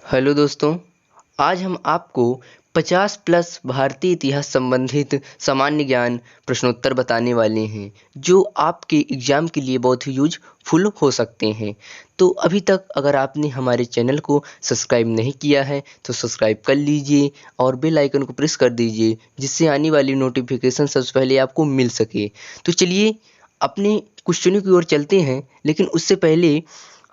Hello दोस्तों, आज हम आपको 50 प्लस भारतीय इतिहास संबंधित सामान्य ज्ञान प्रश्नोत्तर बताने वाले हैं जो आपके एग्ज़ाम के लिए बहुत ही यूजफुल हो सकते हैं। तो अभी तक अगर आपने हमारे चैनल को सब्सक्राइब नहीं किया है तो सब्सक्राइब कर लीजिए और बेल आइकन को प्रेस कर दीजिए जिससे आने वाली नोटिफिकेशन सबसे पहले आपको मिल सके। तो चलिए अपने क्वेश्चनों की ओर चलते हैं, लेकिन उससे पहले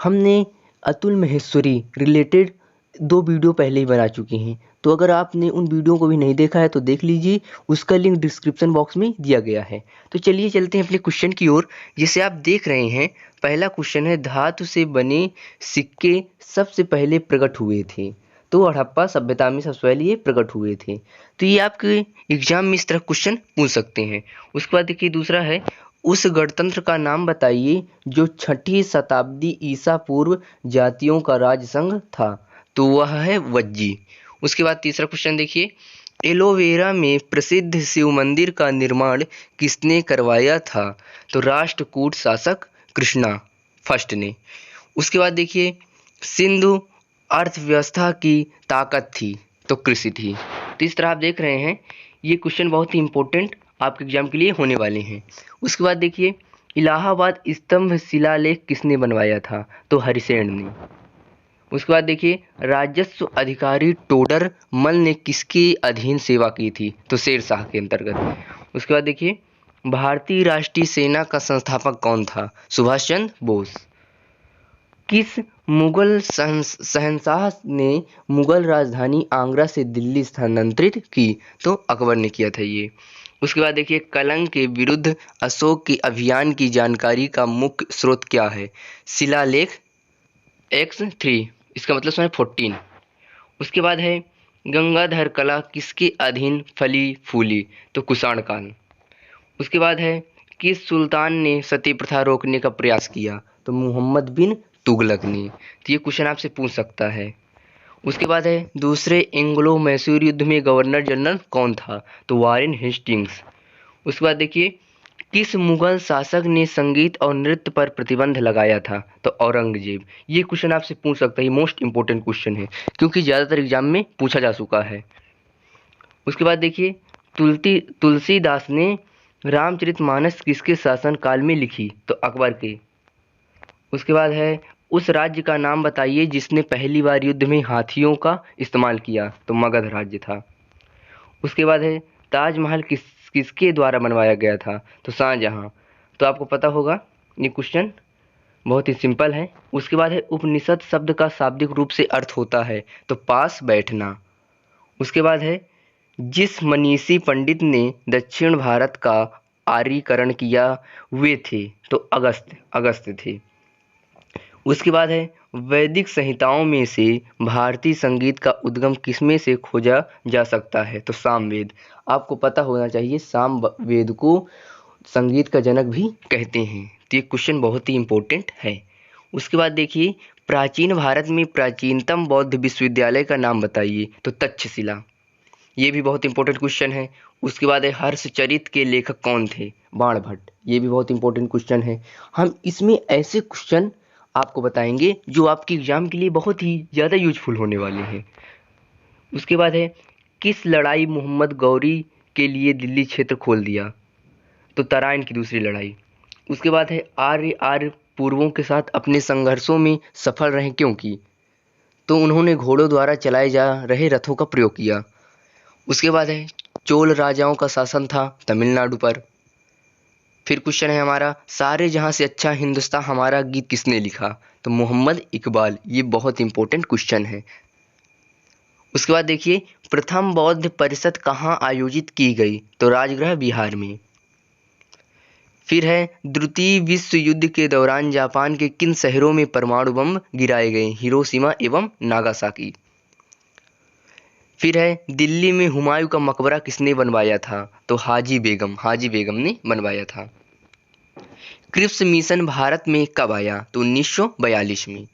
हमने अतुल माहेश्वरी रिलेटेड 2 वीडियो पहले ही बना चुके हैं। तो अगर आपने उन वीडियो को भी नहीं देखा है तो देख लीजिए, उसका लिंक डिस्क्रिप्शन बॉक्स में दिया गया है। तो चलिए चलते हैं अपने क्वेश्चन की ओर। जिसे आप देख रहे हैं, पहला क्वेश्चन है, धातु से बने सिक्के सबसे पहले प्रकट हुए थे। तो हड़प्पा सभ्यता में सबसे पहले ये प्रकट हुए थे। तो ये आपके एग्जाम में इस तरह क्वेश्चन पूछ सकते हैं। उसके बाद देखिए दूसरा है, उस गणतंत्र का नाम बताइए जो 6ठी शताब्दी ईसा पूर्व जातियों का राज संघ था। तो वह है वज्जी। उसके बाद तीसरा क्वेश्चन देखिए, एलोवेरा में प्रसिद्ध शिव मंदिर का निर्माण किसने करवाया था। तो राष्ट्रकूट शासक कृष्णा फर्स्ट ने। उसके बाद देखिए, सिंधु अर्थव्यवस्था की ताकत थी तो कृषि थी। तो इस तरह आप देख रहे हैं, ये क्वेश्चन बहुत ही इंपॉर्टेंट आपके एग्जाम के लिए होने वाले हैं। उसके बाद देखिए, इलाहाबाद स्तंभ शिलालेख किसने बनवाया था। तो हरिसेन ने। उसके बाद देखिए, राजस्व अधिकारी टोडर मल ने किसके अधीन सेवा की थी। तो शेरशाह के अंतर्गत। उसके बाद देखिए, भारतीय राष्ट्रीय सेना का संस्थापक कौन था। सुभाष चंद्र बोस। किस मुगल शहंशाह ने मुगल राजधानी आगरा से दिल्ली स्थानांतरित की। तो अकबर ने किया था ये। उसके बाद देखिए, कलंक के विरुद्ध अशोक के अभियान की जानकारी का मुख्य स्रोत क्या है। शिलालेख X3, इसका मतलब समय 14। उसके बाद है, गंगाधर कला किसके अधीन फली फूली। तो कुषाण काल। उसके बाद है, किस सुल्तान ने सती प्रथा रोकने का प्रयास किया। तो मोहम्मद बिन तुगलक ने। तो ये क्वेश्चन आपसे पूछ सकता है। उसके बाद है, दूसरे एंग्लो मैसूर युद्ध में गवर्नर जनरल कौन था। तो वारेन हेस्टिंग्स। उसके बाद देखिए, किस मुगल शासक ने संगीत और नृत्य पर प्रतिबंध लगाया था। तो औरंगजेब। ये क्वेश्चन आपसे पूछ सकता है, मोस्ट इंपोर्टेंट क्वेश्चन है क्योंकि ज़्यादातर एग्जाम में पूछा जा चुका है। उसके बाद देखिए, तुलसीदास ने रामचरितमानस किसके शासन काल में लिखी। तो अकबर के। उसके बाद है, उस राज्य का नाम बताइए जिसने पहली बार युद्ध में हाथियों का इस्तेमाल किया। तो मगध राज्य था। उसके बाद है, ताजमहल किसके द्वारा बनवाया गया था। तो शाहजहां। तो आपको पता होगा, ये क्वेश्चन बहुत ही सिंपल है। उसके बाद है, उपनिषद शब्द का शाब्दिक रूप से अर्थ होता है। तो पास बैठना। उसके बाद है, जिस मनीषी पंडित ने दक्षिण भारत का आर्यीकरण किया वे थे। तो अगस्त्य थे। उसके बाद है, वैदिक संहिताओं में से भारतीय संगीत का उद्गम किसमें से खोजा जा सकता है। तो सामवेद। आपको पता होना चाहिए, सामवेद को संगीत का जनक भी कहते हैं। तो ये क्वेश्चन बहुत ही इंपॉर्टेंट है। उसके बाद देखिए, प्राचीन भारत में प्राचीनतम बौद्ध विश्वविद्यालय का नाम बताइए। तो तक्षशिला। ये भी बहुत इंपॉर्टेंट क्वेश्चन है। उसके बाद है, हर्षचरित के लेखक कौन थे। बाणभट्ट। ये भी बहुत इंपॉर्टेंट क्वेश्चन है। हम इसमें ऐसे क्वेश्चन आपको बताएंगे जो आपके एग्जाम के लिए बहुत ही ज़्यादा यूजफुल होने वाले हैं। उसके बाद है, किस लड़ाई मोहम्मद गौरी के लिए दिल्ली क्षेत्र खोल दिया। तो तराइन की दूसरी लड़ाई। उसके बाद है, आर्य पूर्वों के साथ अपने संघर्षों में सफल रहे क्योंकि। तो उन्होंने घोड़ों द्वारा चलाए जा रहे रथों का प्रयोग किया। उसके बाद है, चोल राजाओं का शासन था तमिलनाडु पर। फिर क्वेश्चन है हमारा, सारे जहां से अच्छा हिंदुस्तान हमारा गीत किसने लिखा। तो मोहम्मद इकबाल। ये बहुत इंपॉर्टेंट क्वेश्चन है। उसके बाद देखिए, प्रथम बौद्ध परिषद कहाँ आयोजित की गई। तो राजगृह बिहार में। फिर है, द्वितीय विश्व युद्ध के दौरान जापान के किन शहरों में परमाणु बम गिराए गए। हिरोशिमा एवं नागासाकी। फिर है, दिल्ली में हुमायूं का मकबरा किसने बनवाया था। तो हाजी बेगम ने बनवाया था। क्रिप्स मिशन भारत में कब आया। तो 1942 में।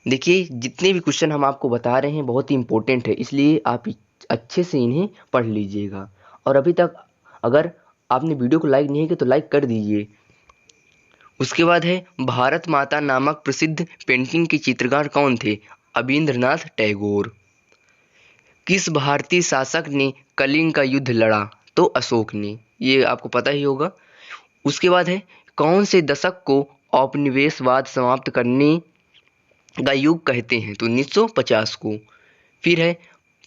देखिए, जितने भी क्वेश्चन हम आपको बता रहे हैं बहुत ही इंपॉर्टेंट है, इसलिए आप अच्छे से इन्हें पढ़ लीजिएगा। और अभी तक अगर आपने वीडियो को लाइक नहीं किया तो लाइक कर दीजिए। उसके बाद है, भारत माता नामक प्रसिद्ध पेंटिंग के चित्रकार कौन थे। अबींद्रनाथ टैगोर। किस भारतीय शासक ने कलिंग का युद्ध लड़ा? तो अशोक ने, ये आपको पता ही होगा। उसके बाद है कौन से दशक को औपनिवेशवाद समाप्त करने का युग कहते हैं? तो 1950 को। फिर है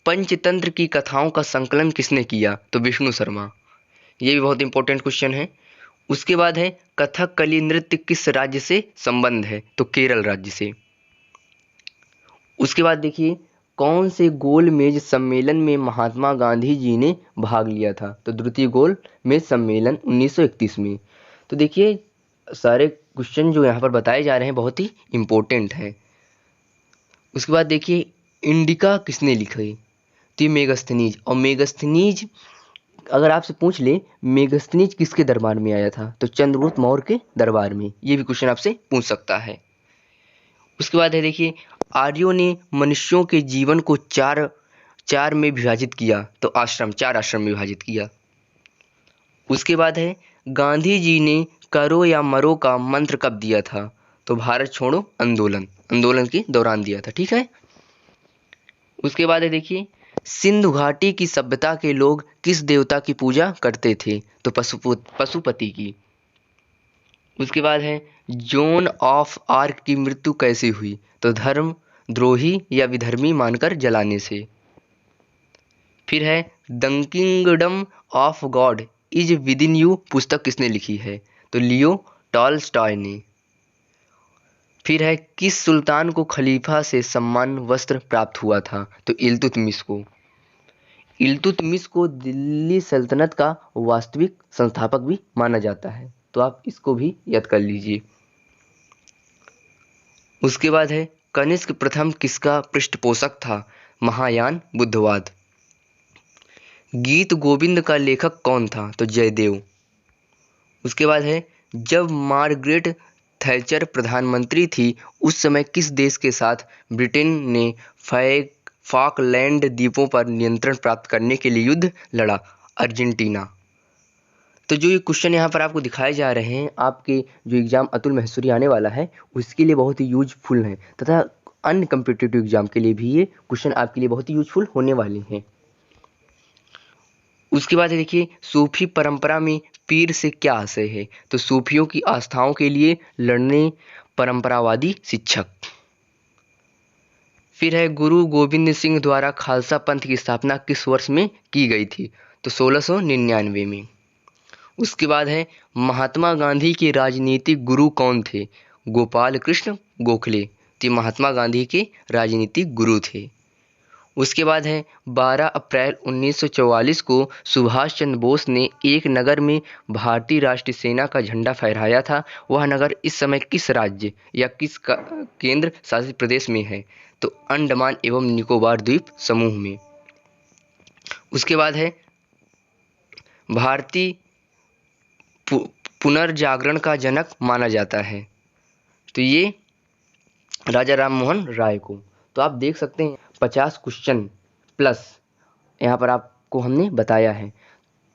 पंचतंत्र की कथाओं का संकलन किसने किया? तो विष्णु शर्मा। ये भी बहुत इंपॉर्टेंट क्वेश्चन है। उसके बाद है कथकली नृत्य किस राज्य से संबंध है? तो केरल राज्य से। उसके बाद देखिए कौन से गोल मेज सम्मेलन में महात्मा गांधी जी ने भाग लिया था? तो द्वितीय गोल मेज सम्मेलन 1931 में। तो देखिए सारे क्वेश्चन जो यहाँ पर बताए जा रहे हैं बहुत ही इम्पोर्टेंट हैं। उसके बाद देखिए इंडिका किसने लिखी? तो ये मेगास्थनीज। और मेगास्थनीज अगर आपसे पूछ ले मेगास्थनीज किसके दरबार में आया था? तो चंद्रगुप्त मौर्य के दरबार में। ये भी क्वेश्चन आपसे पूछ सकता है। उसके बाद है देखिए आर्यों ने मनुष्यों के जीवन को चार में विभाजित किया। तो चार आश्रम में विभाजित किया। उसके बाद है गांधी जी ने करो या मरो का मंत्र कब दिया था? तो भारत छोड़ो आंदोलन के दौरान दिया था। ठीक है। उसके बाद है देखिए सिंधु घाटी की सभ्यता के लोग किस देवता की पूजा करते थे? तो पशुपति की। उसके बाद है जोन ऑफ आर्क की मृत्यु कैसे हुई? तो धर्म द्रोही या विधर्मी मानकर जलाने से। फिर है the kingdom of God is with in you पुस्तक किसने लिखी है? तो लियो टॉल्स्टॉय ने। फिर है किस सुल्तान को खलीफा से सम्मान वस्त्र प्राप्त हुआ था? तो इल्तुतमिश को। इल्तुतमिश को दिल्ली सल्तनत का वास्तविक संस्थापक भी माना जाता है। तो आप इसको भी याद कर लीजिए। उसके बाद है कनिष्क प्रथम किसका पृष्ठपोषक था? महायान बुद्धवाद। गीत गोविंद का लेखक कौन था? तो जयदेव। उसके बाद है जब मार्गरेट थैचर प्रधानमंत्री थी उस समय किस देश के साथ ब्रिटेन ने फाकलैंड द्वीपों पर नियंत्रण प्राप्त करने के लिए युद्ध लड़ा? अर्जेंटीना। तो जो ये क्वेश्चन यहाँ पर आपको दिखाए जा रहे हैं आपके जो एग्जाम अतुल महेश्वरी आने वाला है उसके लिए बहुत ही यूजफुल हैं तथा अन्य कम्पिटिटिव एग्जाम के लिए भी ये क्वेश्चन आपके लिए बहुत ही यूजफुल होने वाले हैं। उसके बाद देखिए सूफी परंपरा में पीर से क्या आशय है? तो सूफियों की आस्थाओं के लिए लड़ने परंपरावादी शिक्षक। फिर है गुरु गोविंद सिंह द्वारा खालसा पंथ की स्थापना किस वर्ष में की गई थी? तो 1699 में। उसके बाद है महात्मा गांधी के राजनीतिक गुरु कौन थे? गोपाल कृष्ण गोखले। तो महात्मा गांधी के राजनीतिक गुरु थे। उसके बाद है 12 अप्रैल 1944 को सुभाष चंद्र बोस ने एक नगर में भारतीय राष्ट्रीय सेना का झंडा फहराया था। वह नगर इस समय किस राज्य या किस केंद्र शासित प्रदेश में है? तो अंडमान एवं निकोबार द्वीप समूह में। उसके बाद है भारतीय पुनर्जागरण का जनक माना जाता है। तो ये राजा राम मोहन राय को। तो आप देख सकते हैं 50 क्वेश्चन प्लस यहाँ पर आपको हमने बताया है।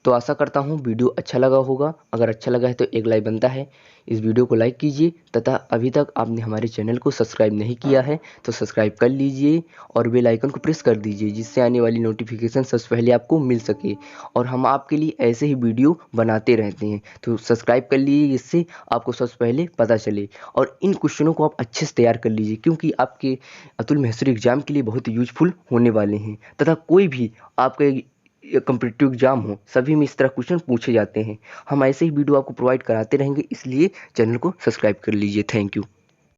तो आशा करता हूँ वीडियो अच्छा लगा होगा। अगर अच्छा लगा है तो एक लाइक बनता है। इस वीडियो को लाइक कीजिए तथा अभी तक आपने हमारे चैनल को सब्सक्राइब नहीं किया है तो सब्सक्राइब कर लीजिए और बेल आइकन को प्रेस कर दीजिए जिससे आने वाली नोटिफिकेशन सबसे पहले आपको मिल सके। और हम आपके लिए ऐसे ही वीडियो बनाते रहते हैं तो सब्सक्राइब कर लीजिए जिससे आपको सबसे पहले पता चले। और इन क्वेश्चनों को आप अच्छे से तैयार कर लीजिए क्योंकि आपके अतुल महेश्वरी एग्जाम के लिए बहुत यूजफुल होने वाले हैं तथा कोई भी आपका कम्पिटिटिव एग्जाम हो सभी में इस तरह क्वेश्चन पूछे जाते हैं। हम ऐसे ही वीडियो आपको प्रोवाइड कराते रहेंगे इसलिए चैनल को सब्सक्राइब कर लीजिए। Thank you.